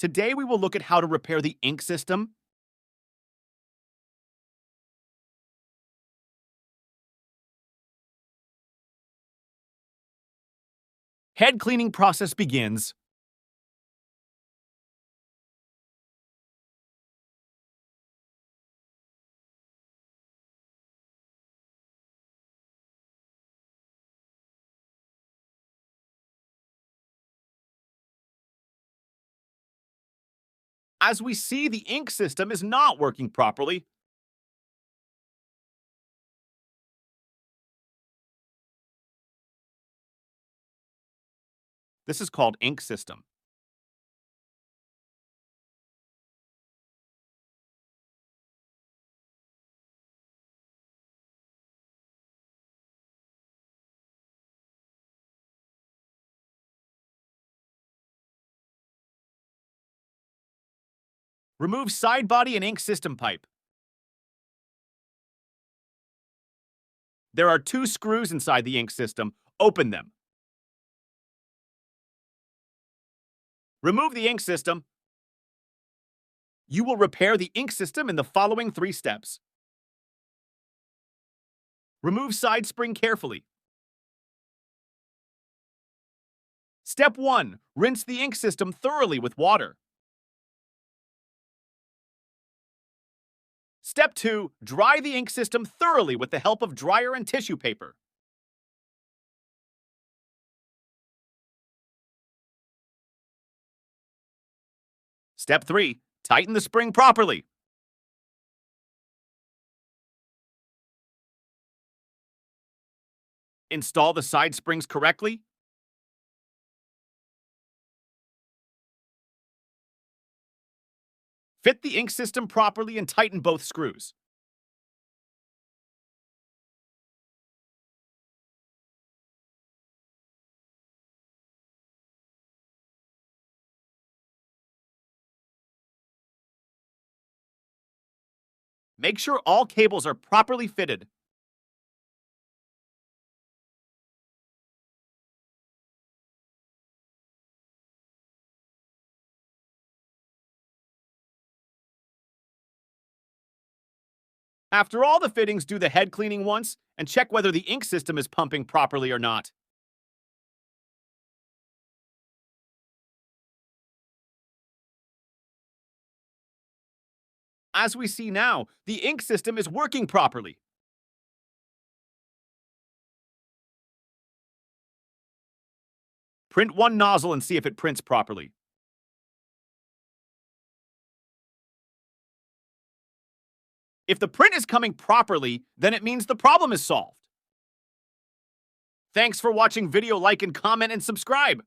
Today we will look at how to repair the ink system, head cleaning process begins. As we see, the ink system is not working properly. This is called ink system. Remove side body and ink system pipe. There are 2 screws inside the ink system. Open them. Remove the ink system. You will repair the ink system in the following 3 steps. Remove side spring carefully. Step 1. Rinse the ink system thoroughly with water. Step 2. Dry the ink system thoroughly with the help of dryer and tissue paper. Step 3. Tighten the spring properly. Install the side springs correctly. Fit the ink system properly and tighten both screws. Make sure all cables are properly fitted. After all the fittings, do the head cleaning once and check whether the ink system is pumping properly or not. As we see now, the ink system is working properly. Print one nozzle and see if it prints properly. If the print is coming properly, then it means the problem is solved. Thanks for watching video, like and comment and subscribe.